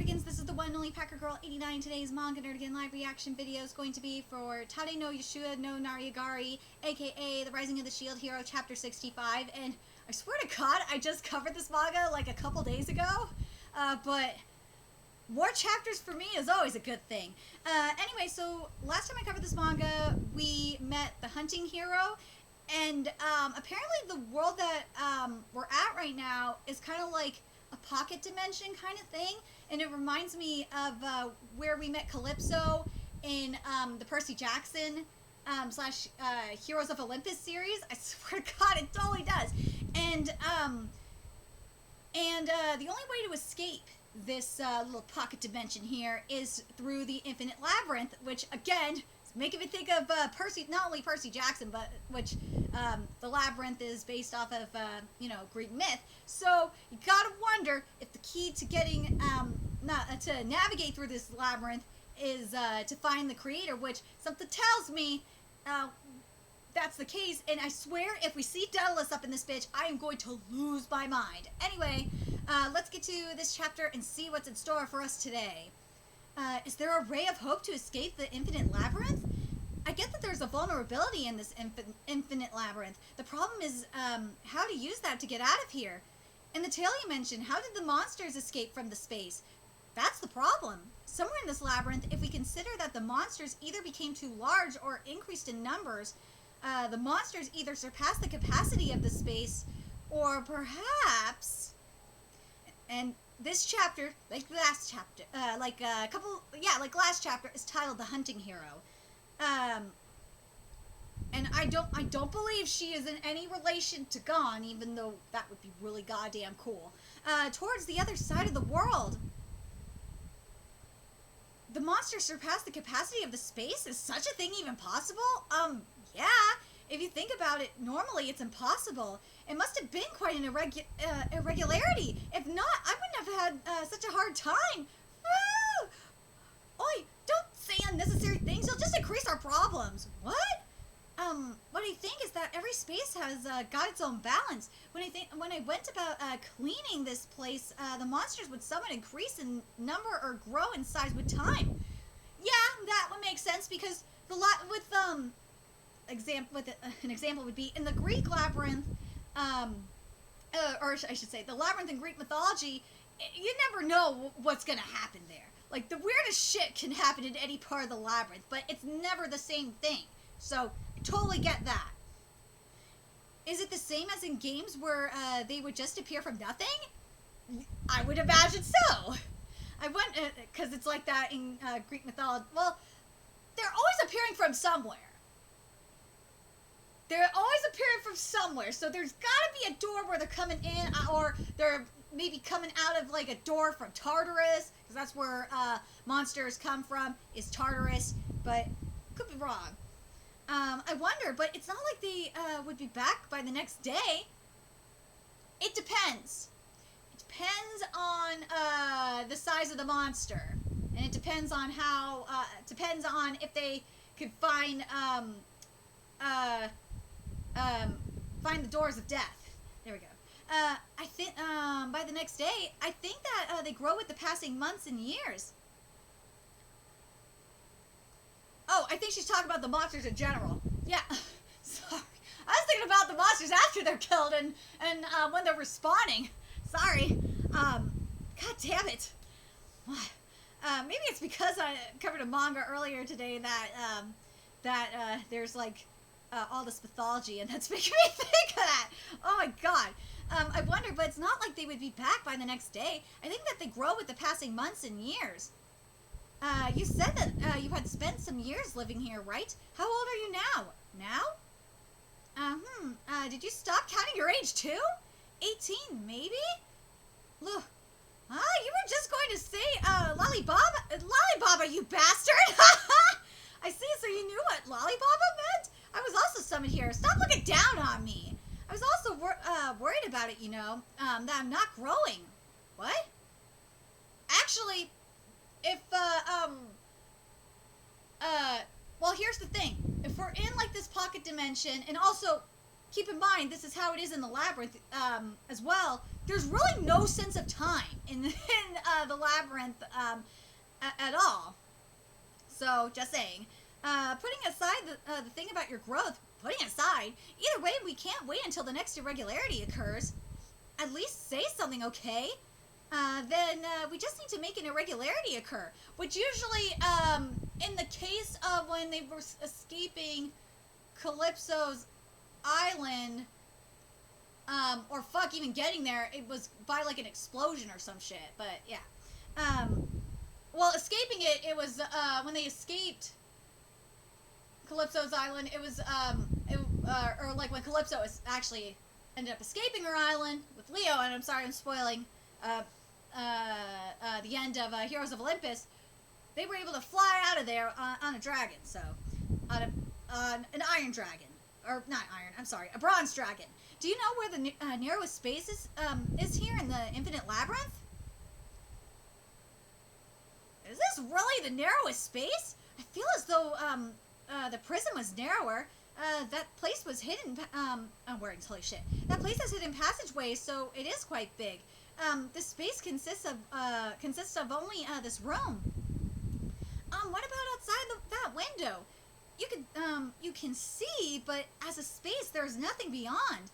Nerdigans, this is the one and only Packer Girl 89. Today's Manga Nerdigan live reaction video is going to be for Tate no Yuusha no Nariagari, aka The Rising of the Shield Hero, Chapter 65, and I swear to God, I just covered this manga like a couple days ago, but more chapters for me is always a good thing. Anyway, so last time I covered this manga, we met the hunting hero, and apparently the world that we're at right now is kind of like a pocket dimension kind of thing, and it reminds me of where we met Calypso in the Percy Jackson slash Heroes of Olympus series. I swear to God, it totally does. And the only way to escape this little pocket dimension here is through the Infinite Labyrinth, which again is making me think of not only Percy Jackson, but which the labyrinth is based off of Greek myth. So you gotta wonder if the key to getting to navigate through this labyrinth is to find the creator, which something tells me that's the case. And I swear, if we see Daedalus up in this bitch, I am going to lose my mind. Anyway, let's get to this chapter and see what's in store for us today. Is there a ray of hope to escape the Infinite Labyrinth? I get that there's a vulnerability in this Infinite Labyrinth. The problem is how to use that to get out of here. In the tale you mentioned, how did the monsters escape from the space? That's the problem. Somewhere in this labyrinth, if we consider that the monsters either became too large or increased in numbers, the monsters either surpassed the capacity of the space, or perhaps... And this chapter, like last chapter, like last chapter, is titled "The Hunting Hero," and I don't believe she is in any relation to Gon, even though that would be really goddamn cool. Towards the other side of the world, the monsters surpass the capacity of the space. Is such a thing even possible? Yeah. If you think about it, normally it's impossible. It must have been quite an irregularity. If not, I wouldn't have had such a hard time. Woo! Oi, don't say unnecessary things. You'll just increase our problems. What? What I think is that every space has got its own balance. When I went about cleaning this place, the monsters would somewhat increase in number or grow in size with time. Yeah, that would make sense because an example would be in the Greek labyrinth, or I should say, the labyrinth in Greek mythology. You never know what's gonna happen there. Like, the weirdest shit can happen in any part of the labyrinth, but it's never the same thing. So, I totally get that. Is it the same as in games where they would just appear from nothing? I would imagine so. I went, because it's like that in Greek mythology. Well, they're always appearing from somewhere. They're always appearing from somewhere, so there's gotta be a door where they're coming in, or they're maybe coming out of like a door from Tartarus, because that's where monsters come from, is Tartarus, but could be wrong. I wonder, but it's not like they would be back by the next day. It depends. It depends on the size of the monster, and it depends on how, depends on if they could find the doors of death. There we go. I think, by the next day, I think that, they grow with the passing months and years. Oh, I think she's talking about the monsters in general. Yeah. Sorry. I was thinking about the monsters after they're killed and when they're respawning. Sorry. God damn it. Maybe it's because I covered a manga earlier today that there's like, all this mythology, and that's making me think of that. Oh my God. I wonder, but it's not like they would be back by the next day. I think that they grow with the passing months and years. You said that you had spent some years living here, right? How old are you now? Now? Did you stop counting your age too? 18, maybe? Look. You were just going to say, Lollybaba, you bastard! I see, so you knew what Lollybaba meant? I was also summoned here. Stop looking down on me. I was also worried about it, you know, that I'm not growing. What? Actually, if, well, here's the thing. If we're in, like, this pocket dimension, and also, keep in mind, this is how it is in the labyrinth, as well, there's really no sense of time in the labyrinth at all. So, just saying. Putting aside the thing about your growth, putting aside, either way, we can't wait until the next irregularity occurs. At least say something, okay? Then we just need to make an irregularity occur, which usually, in the case of when they were escaping Calypso's island, or fuck, even getting there, it was by like an explosion or some shit, but yeah. Well, escaping it was, when they escaped Calypso's island, it was, or like when Calypso actually ended up escaping her island with Leo, and I'm sorry I'm spoiling, the end of Heroes of Olympus, they were able to fly out of there on a dragon, so, on an iron dragon, or not iron, I'm sorry, a bronze dragon. Do you know where the narrowest space is here in the Infinite Labyrinth? Is this really the narrowest space? I feel as though, the prison was narrower. That place was hidden, I'm wearing holy shit. That place has hidden passageways, so it is quite big. This space consists of only, this room. What about outside that window? You can see, but as a space, there's nothing beyond.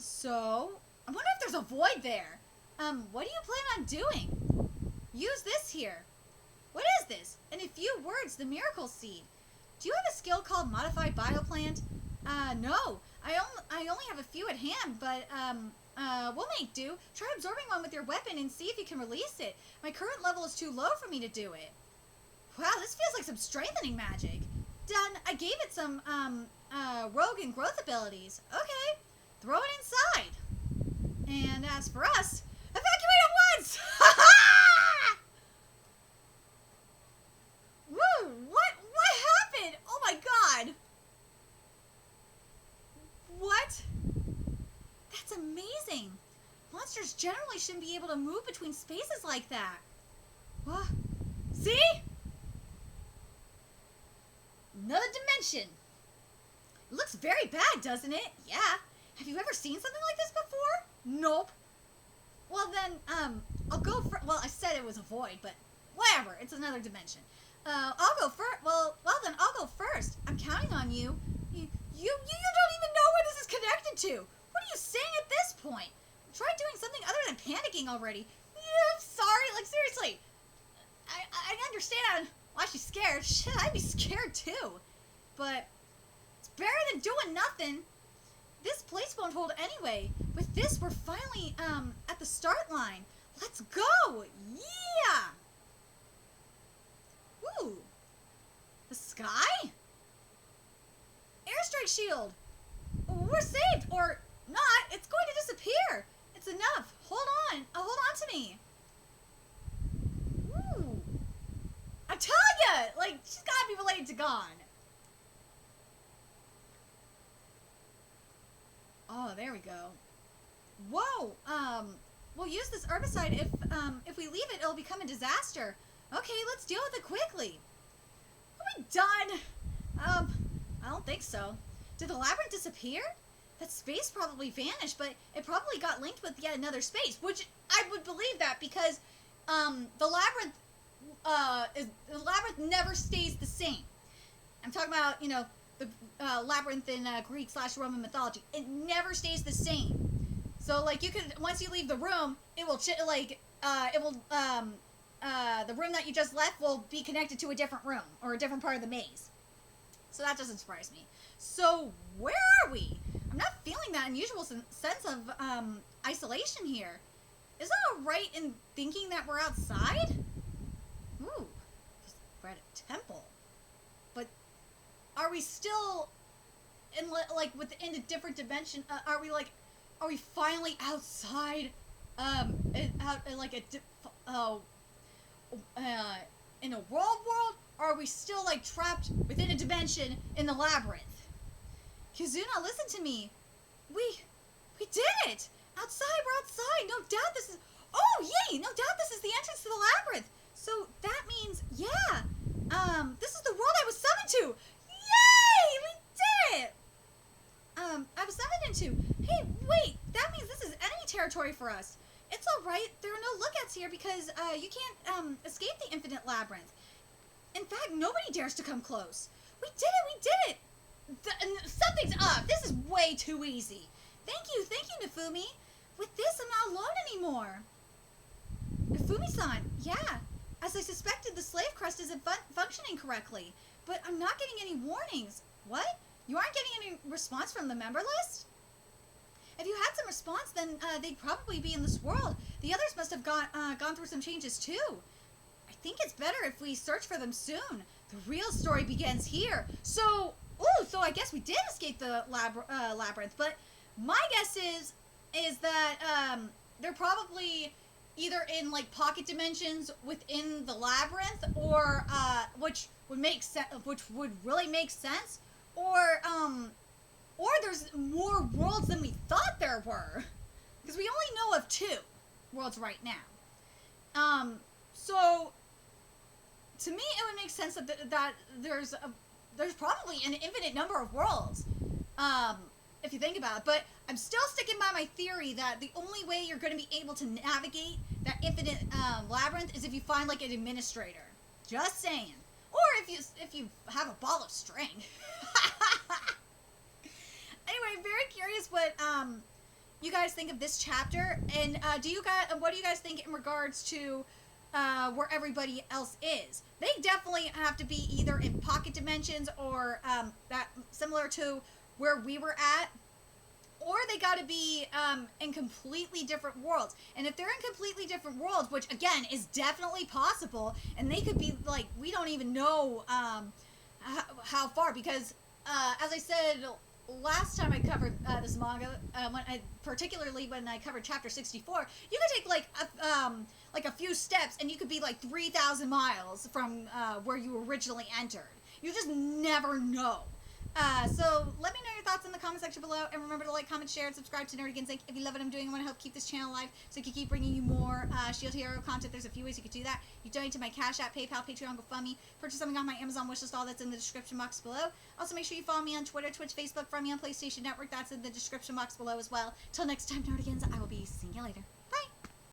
So, I wonder if there's a void there. What do you plan on doing? Use this here. What is this? In a few words, the miracle seed. Do you have a skill called Modified Bioplant? No. I only have a few at hand, but, we'll make do. Try absorbing one with your weapon and see if you can release it. My current level is too low for me to do it. Wow, this feels like some strengthening magic. Done. I gave it some, rogue and growth abilities. Okay. Throw it inside. And as for us, evacuate at once! Woo! What happened? Oh my god! What? That's amazing. Monsters generally shouldn't be able to move between spaces like that. What? See? Another dimension. It looks very bad, doesn't it? Yeah. Have you ever seen something like this before? Nope. Well then, I'll go for, well, I said it was a void, but whatever, it's another dimension. I'll go first. Well then, I'll go first. I'm counting on you. You don't even know where this is connected to. What are you saying at this point? Try doing something other than panicking already. Yeah, I'm sorry, like seriously. I understand why she's scared. Shit, I'd be scared too. But it's better than doing nothing. This place won't hold anyway. With this, we're finally, at the start line. Let's go! Yeah! Ooh. The sky? Airstrike shield! We're saved! Or not. It's going to disappear. It's enough. Hold on. Hold on to me. Ooh. I'm telling ya! Like, she's gotta be related to Gone. Oh, there we go. Whoa! We'll use this herbicide. If we leave it, it'll become a disaster. Okay, let's deal with it quickly. Are we done? I don't think so. Did the labyrinth disappear? That space probably vanished, but it probably got linked with yet another space, which I would believe that because, the labyrinth never stays the same. I'm talking about, you know, the labyrinth in Greek/Roman mythology. It never stays the same. So like you could, once you leave the room, it will the room that you just left will be connected to a different room or a different part of the maze. So that doesn't surprise me. So where are we? I'm not feeling that unusual sense of isolation here. Is that alright in thinking that we're outside? Ooh, we're at a temple. But are we still in like within a different dimension? Are we finally outside? In a world, or are we still like trapped within a dimension in the labyrinth? Kizuna, listen to me. We did it! Outside, we're outside. No doubt this is. Oh yay! No doubt this is the entrance to the labyrinth. So that means, yeah. This is the world I was summoned to. Yay! We did it. I was summoned into. Hey, wait. That means this is enemy territory for us. It's all right. There are no lookouts nuts here because you can't escape the infinite labyrinth. In fact, nobody dares to come close. We did it! Something's up. This is way too easy. Thank you, Nifumi. With this, I'm not alone anymore. Nifumi-san, yeah. As I suspected, the slave crest isn't functioning correctly. But I'm not getting any warnings. What? You aren't getting any response from the member list? If you had some response, then they'd probably be in this world. The others must have gone through some changes too. I think it's better if we search for them soon. The real story begins here. So I guess we did escape the labyrinth. But my guess is that they're probably either in like pocket dimensions within the labyrinth, or which would really make sense, or there's more worlds than we thought there were, because we only know of 2 worlds right now. So to me, it would make sense that there's probably an infinite number of worlds, if you think about it. But I'm still sticking by my theory that the only way you're going to be able to navigate that infinite labyrinth is if you find like an administrator. Just saying. Or if you have a ball of string. Anyway, very curious what you guys think of this chapter, and what do you guys think in regards to where everybody else is? They definitely have to be either in pocket dimensions, or that similar to where we were at, or they got to be in completely different worlds. And if they're in completely different worlds, which again is definitely possible, and they could be like, we don't even know how far, because as I said last time I covered this manga, particularly when I covered chapter 64, you could take like a few steps and you could be like 3,000 miles from where you originally entered. You just never know. So let me know your thoughts in the comment section below, and remember to like, comment, share, and subscribe to Nariagari. If you love what I'm doing and want to help keep this channel alive so I can keep bringing you more Shield Hero content, there's a few ways you could do that. You donate to my Cash App, PayPal, Patreon, GoFundMe, purchase something on my Amazon wishlist, all that's in the description box below. Also, make sure you follow me on Twitter, Twitch, Facebook, follow me on PlayStation Network, that's in the description box below as well. Till next time, Naraiagari, I will be seeing you later.